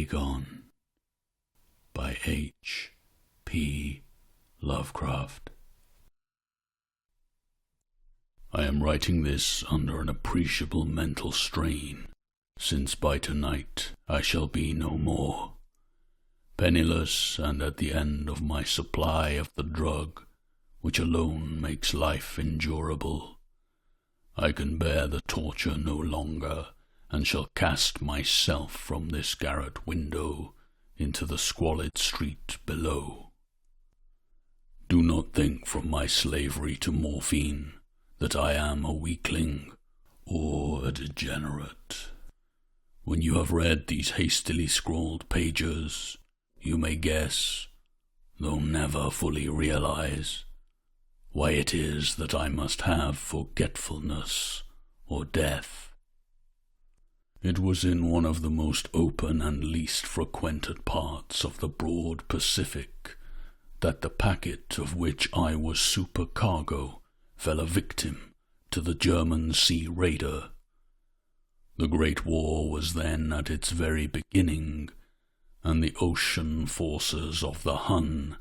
Dagon by H. P. Lovecraft. I am writing this under an appreciable mental strain, since by tonight I shall be no more. Penniless and at the end of my supply of the drug, which alone makes life endurable. I can bear the torture no longer, and shall cast myself from this garret window into the squalid street below. Do not think from my slavery to morphine that I am a weakling or a degenerate. When you have read these hastily scrawled pages, you may guess, though never fully realize, why it is that I must have forgetfulness or death. It was in one of the most open and least frequented parts of the broad Pacific that the packet of which I was supercargo fell a victim to the German sea raider. The Great War was then at its very beginning, and the ocean forces of the Hun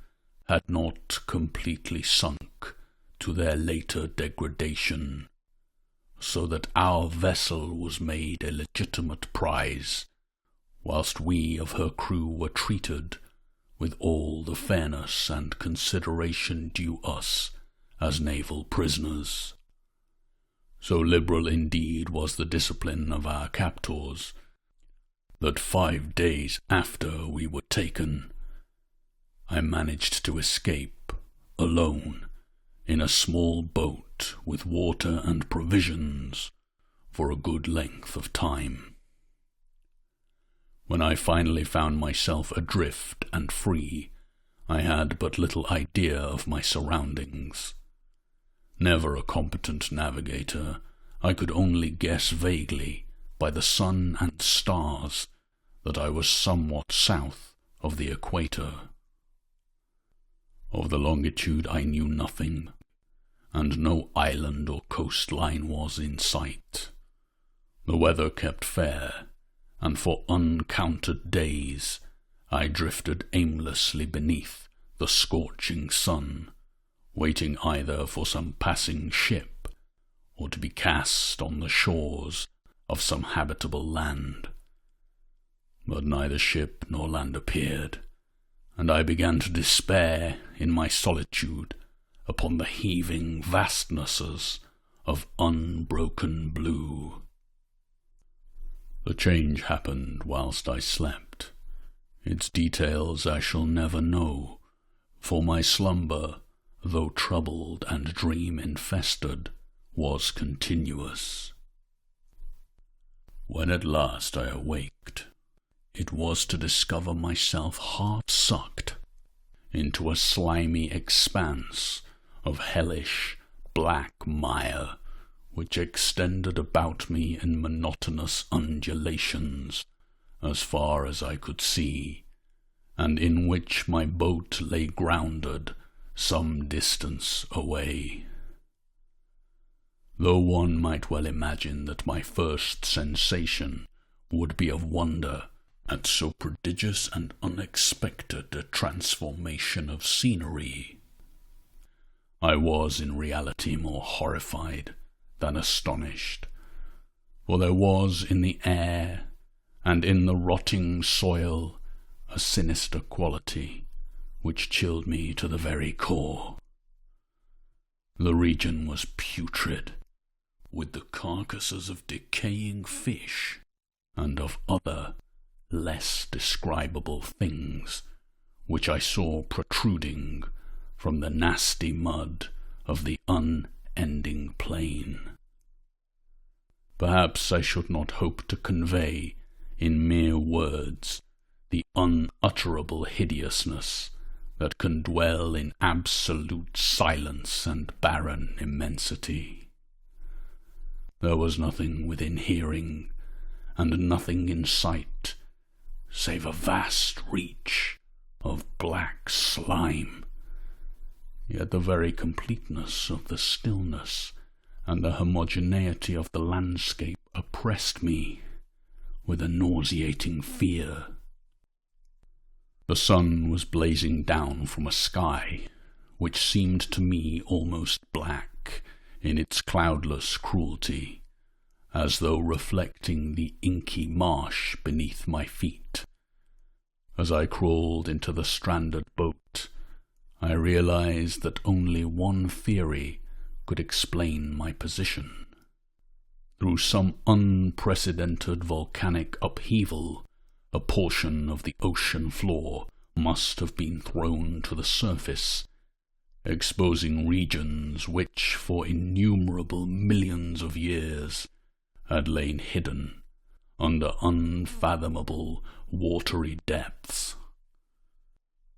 had not completely sunk to their later degradation, so that our vessel was made a legitimate prize, whilst we of her crew were treated with all the fairness and consideration due us as naval prisoners. So liberal indeed was the discipline of our captors, that 5 days after we were taken, I managed to escape, alone, in a small boat with water and provisions for a good length of time. When I finally found myself adrift and free, I had but little idea of my surroundings. Never a competent navigator, I could only guess vaguely by the sun and stars that I was somewhat south of the equator. Of the longitude I knew nothing, and no island or coastline was in sight. The weather kept fair, and for uncounted days I drifted aimlessly beneath the scorching sun, waiting either for some passing ship or to be cast on the shores of some habitable land. But neither ship nor land appeared, and I began to despair in my solitude upon the heaving vastnesses of unbroken blue. The change happened whilst I slept. Its details I shall never know, for my slumber, though troubled and dream-infested, was continuous. When at last I awaked, it was to discover myself half-sucked into a slimy expanse of hellish black mire which extended about me in monotonous undulations as far as I could see, and in which my boat lay grounded some distance away. Though one might well imagine that my first sensation would be of wonder at so prodigious and unexpected a transformation of scenery, I was in reality more horrified than astonished, for there was in the air and in the rotting soil a sinister quality which chilled me to the very core. The region was putrid, with the carcasses of decaying fish and of other, less describable things, which I saw protruding from the nasty mud of the unending plain. Perhaps I should not hope to convey in mere words the unutterable hideousness that can dwell in absolute silence and barren immensity. There was nothing within hearing, and nothing in sight, save a vast reach of black slime. Yet the very completeness of the stillness and the homogeneity of the landscape oppressed me with a nauseating fear. The sun was blazing down from a sky which seemed to me almost black in its cloudless cruelty, as though reflecting the inky marsh beneath my feet. As I crawled into the stranded boat, I realized that only one theory could explain my position. Through some unprecedented volcanic upheaval, a portion of the ocean floor must have been thrown to the surface, exposing regions which for innumerable millions of years had lain hidden under unfathomable watery depths.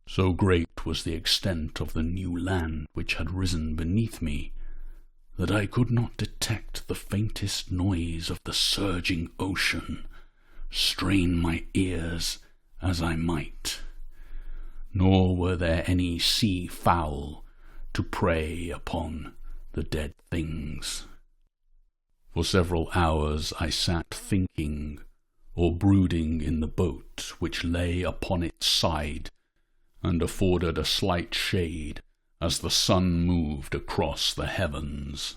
So great was the extent of the new land which had risen beneath me that I could not detect the faintest noise of the surging ocean, strain my ears as I might, nor were there any sea fowl to prey upon the dead things. For several hours I sat thinking or brooding in the boat which lay upon its side and afforded a slight shade as the sun moved across the heavens.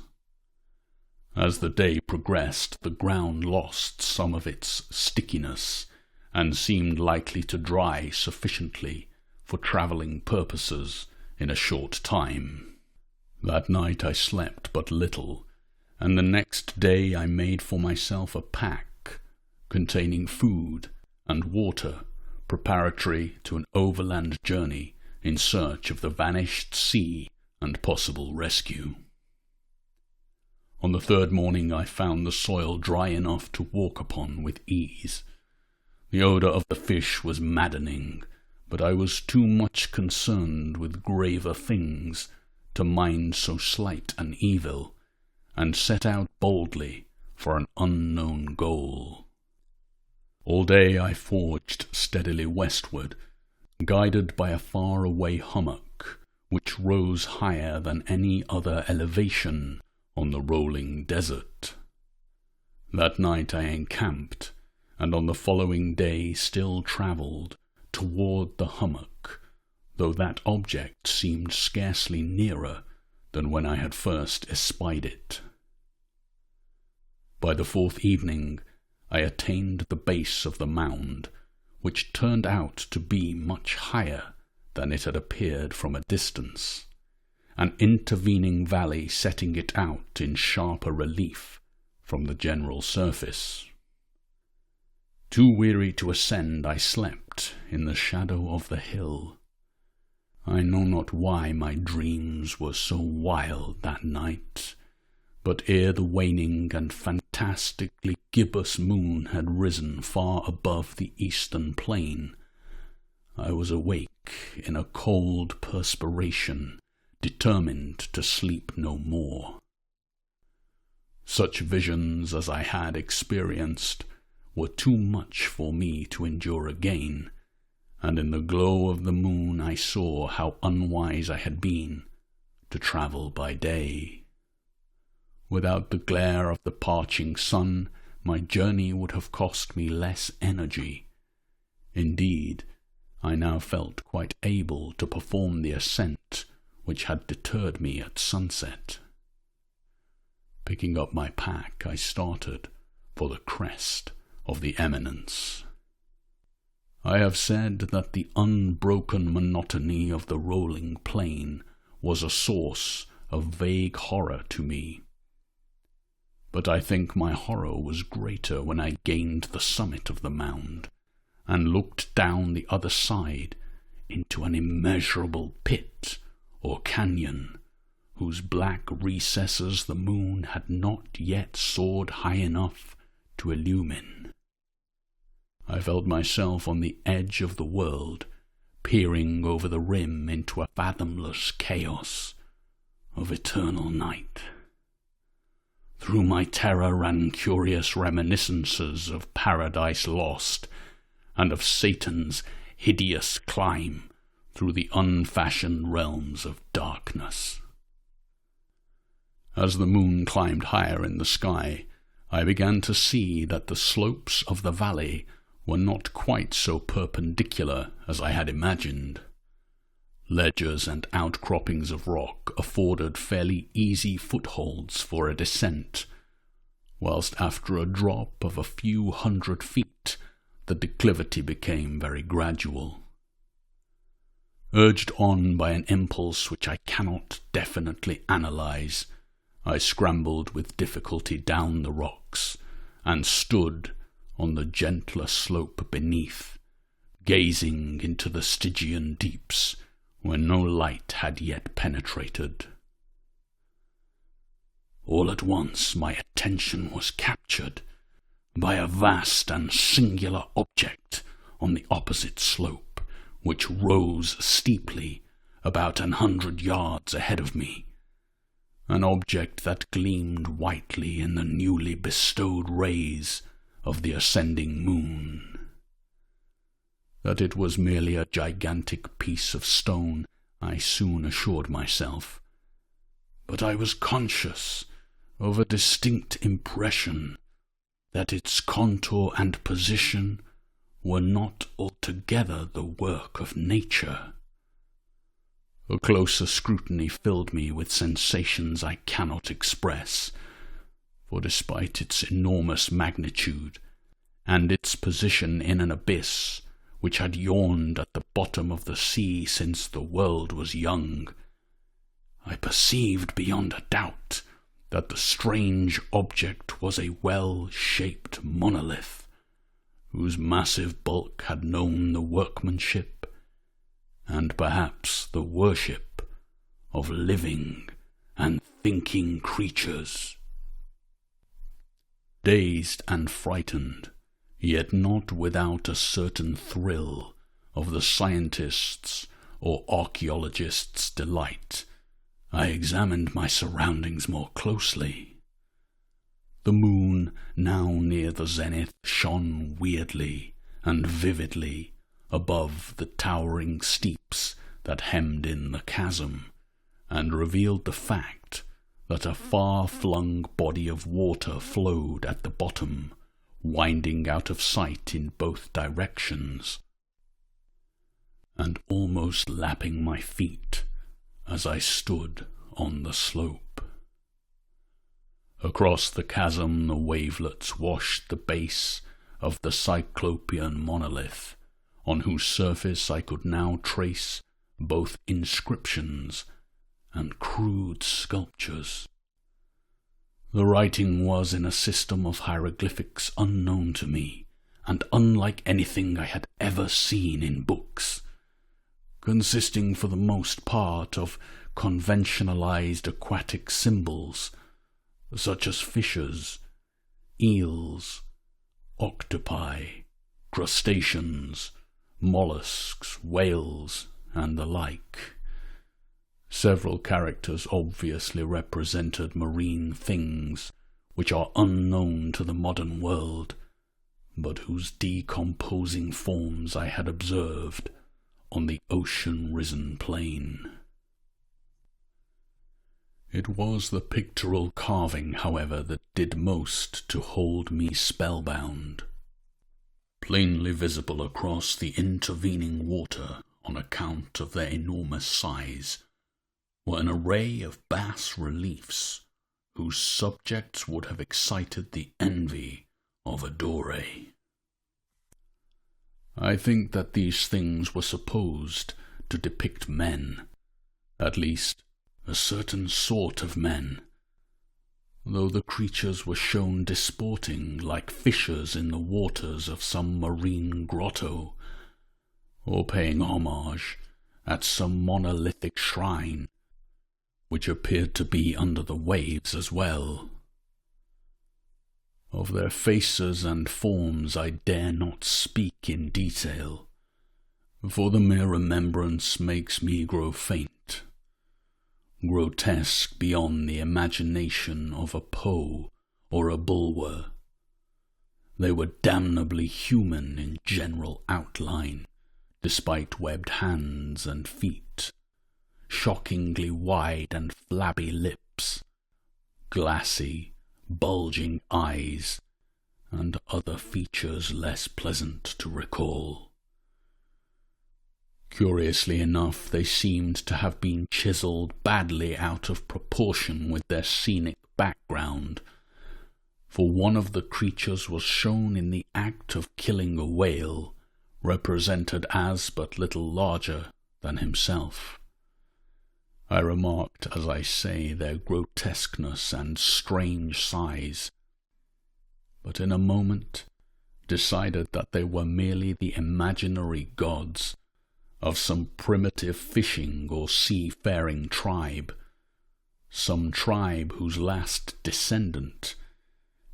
As the day progressed, the ground lost some of its stickiness and seemed likely to dry sufficiently for travelling purposes in a short time. That night I slept but little, and the next day I made for myself a pack containing food and water preparatory to an overland journey in search of the vanished sea and possible rescue. On the third morning I found the soil dry enough to walk upon with ease. The odour of the fish was maddening, but I was too much concerned with graver things to mind so slight an evil, and set out boldly for an unknown goal. All day I forged steadily westward, guided by a far-away hummock which rose higher than any other elevation on the rolling desert. That night I encamped, and on the following day still travelled toward the hummock, though that object seemed scarcely nearer than when I had first espied it. By the fourth evening I attained the base of the mound, which turned out to be much higher than it had appeared from a distance, an intervening valley setting it out in sharper relief from the general surface. Too weary to ascend, I slept in the shadow of the hill. I know not why my dreams were so wild that night, but ere the waning and fantastically gibbous moon had risen far above the eastern plain, I was awake in a cold perspiration, determined to sleep no more. Such visions as I had experienced were too much for me to endure again, and in the glow of the moon I saw how unwise I had been to travel by day. Without the glare of the parching sun, my journey would have cost me less energy. Indeed, I now felt quite able to perform the ascent which had deterred me at sunset. Picking up my pack, I started for the crest of the eminence. I have said that the unbroken monotony of the rolling plain was a source of vague horror to me. But I think my horror was greater when I gained the summit of the mound and looked down the other side into an immeasurable pit or canyon, whose black recesses the moon had not yet soared high enough to illumine. I felt myself on the edge of the world, peering over the rim into a fathomless chaos of eternal night. Through my terror ran curious reminiscences of Paradise Lost and of Satan's hideous climb through the unfashioned realms of darkness. As the moon climbed higher in the sky, I began to see that the slopes of the valley were not quite so perpendicular as I had imagined. Ledges and outcroppings of rock afforded fairly easy footholds for a descent, whilst after a drop of a few 100 feet the declivity became very gradual. Urged on by an impulse which I cannot definitely analyze, I scrambled with difficulty down the rocks, and stood on the gentler slope beneath, gazing into the Stygian deeps where no light had yet penetrated. All at once my attention was captured by a vast and singular object on the opposite slope, which rose steeply about 100 yards ahead of me, an object that gleamed whitely in the newly bestowed rays of the ascending moon. That it was merely a gigantic piece of stone I soon assured myself, but I was conscious of a distinct impression that its contour and position were not altogether the work of nature. A closer scrutiny filled me with sensations I cannot express, for despite its enormous magnitude, and its position in an abyss which had yawned at the bottom of the sea since the world was young, I perceived beyond a doubt that the strange object was a well-shaped monolith, whose massive bulk had known the workmanship, and perhaps the worship, of living and thinking creatures. Dazed and frightened, yet not without a certain thrill of the scientist's or archaeologist's delight, I examined my surroundings more closely. The moon, now near the zenith, shone weirdly and vividly above the towering steeps that hemmed in the chasm, and revealed the fact that a far-flung body of water flowed at the bottom, winding out of sight in both directions, and almost lapping my feet as I stood on the slope. Across the chasm the wavelets washed the base of the cyclopean monolith, on whose surface I could now trace both inscriptions and crude sculptures. The writing was in a system of hieroglyphics unknown to me, and unlike anything I had ever seen in books, consisting for the most part of conventionalized aquatic symbols, such as fishes, eels, octopi, crustaceans, mollusks, whales, and the like. Several characters obviously represented marine things which are unknown to the modern world, but whose decomposing forms I had observed on the ocean-risen plain. It was the pictorial carving, however, that did most to hold me spellbound. Plainly visible across the intervening water on account of their enormous size were an array of bas-reliefs whose subjects would have excited the envy of a Dore. I think that these things were supposed to depict men, at least a certain sort of men, though the creatures were shown disporting like fishes in the waters of some marine grotto, or paying homage at some monolithic shrine, which appeared to be under the waves as well. Of their faces and forms I dare not speak in detail, for the mere remembrance makes me grow faint, grotesque beyond the imagination of a Poe or a Bulwer. They were damnably human in general outline, despite webbed hands and feet, shockingly wide and flabby lips, glassy, bulging eyes, and other features less pleasant to recall. Curiously enough, they seemed to have been chiseled badly out of proportion with their scenic background, for one of the creatures was shown in the act of killing a whale, represented as but little larger than himself. I remarked, as I say, their grotesqueness and strange size, but in a moment decided that they were merely the imaginary gods of some primitive fishing or seafaring tribe, some tribe whose last descendant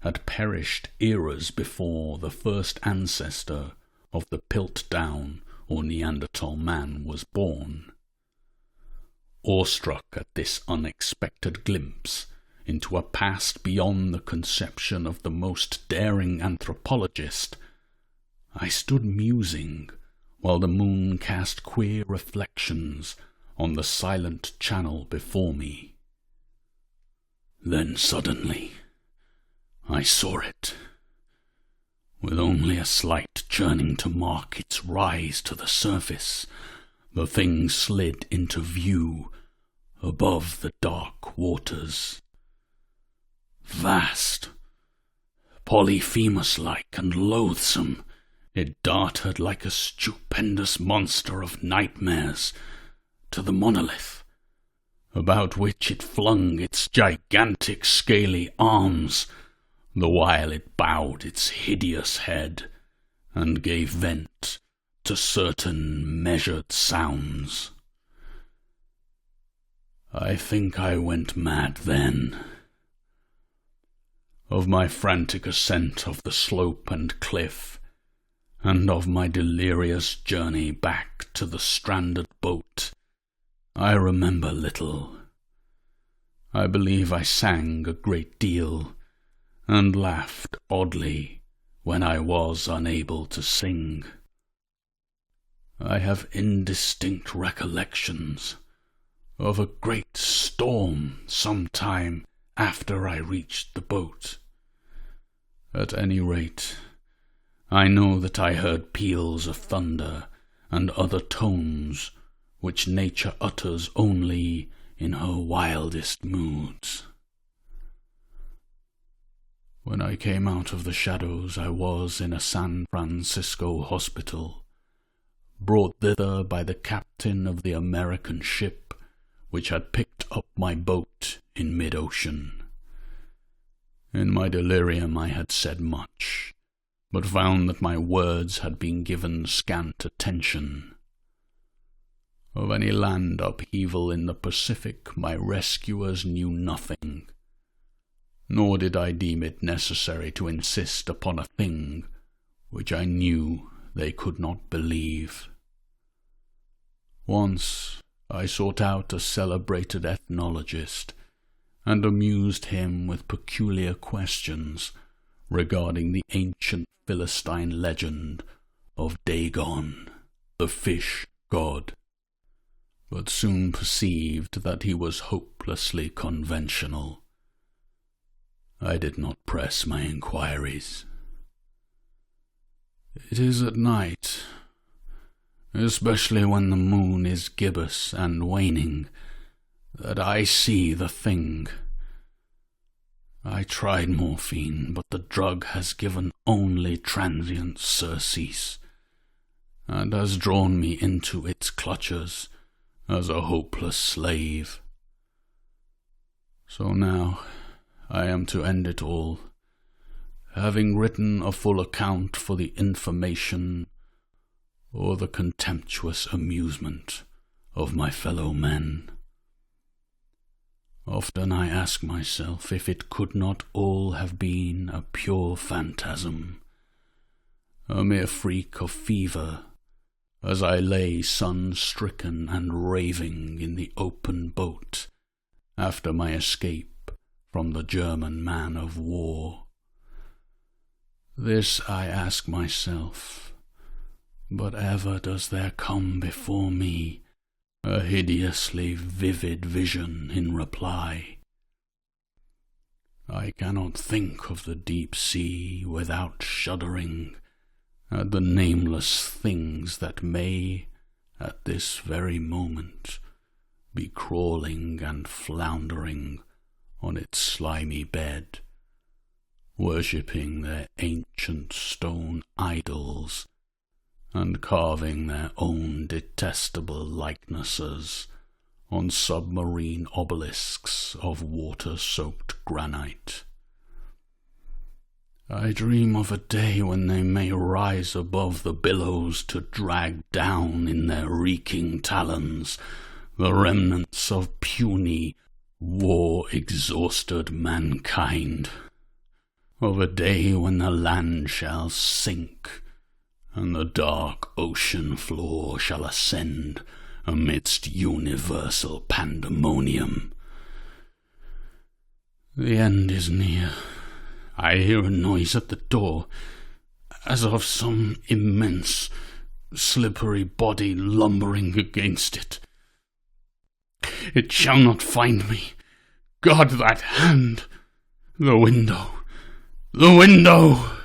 had perished eras before the first ancestor of the Piltdown or Neanderthal man was born. Awestruck at this unexpected glimpse into a past beyond the conception of the most daring anthropologist, I stood musing while the moon cast queer reflections on the silent channel before me. Then suddenly I saw it, with only a slight churning to mark its rise to the surface. The thing slid into view above the dark waters. Vast, Polyphemus-like and loathsome, it darted like a stupendous monster of nightmares to the monolith, about which it flung its gigantic scaly arms, the while it bowed its hideous head and gave vent to certain measured sounds. I think I went mad then. Of my frantic ascent of the slope and cliff, and of my delirious journey back to the stranded boat, I remember little. I believe I sang a great deal, and laughed oddly when I was unable to sing. I have indistinct recollections of a great storm some time after I reached the boat. At any rate, I know that I heard peals of thunder and other tones which nature utters only in her wildest moods. When I came out of the shadows, I was in a San Francisco hospital, brought thither by the captain of the American ship which had picked up my boat in mid-ocean. In my delirium I had said much, but found that my words had been given scant attention. Of any land upheaval in the Pacific my rescuers knew nothing, nor did I deem it necessary to insist upon a thing which I knew they could not believe. Once I sought out a celebrated ethnologist and amused him with peculiar questions regarding the ancient Philistine legend of Dagon, the fish god, but soon perceived that he was hopelessly conventional. I did not press my inquiries. It is at night, especially when the moon is gibbous and waning, that I see the thing. I tried morphine, but the drug has given only transient surcease, and has drawn me into its clutches as a hopeless slave. So now I am to end it all, having written a full account for the information or the contemptuous amusement of my fellow men. Often I ask myself if it could not all have been a pure phantasm, a mere freak of fever, as I lay sun-stricken and raving in the open boat after my escape from the German man of war. This I ask myself, but ever does there come before me a hideously vivid vision in reply. I cannot think of the deep sea without shuddering at the nameless things that may, at this very moment, be crawling and floundering on its slimy bed, worshipping their ancient stone idols and carving their own detestable likenesses on submarine obelisks of water-soaked granite. I dream of a day when they may rise above the billows to drag down in their reeking talons the remnants of puny, war-exhausted mankind, of a day when the land shall sink and the dark ocean floor shall ascend amidst universal pandemonium. The end is near. I hear a noise at the door, as of some immense, slippery body lumbering against it. It shall not find me. God, that hand! The window! The window!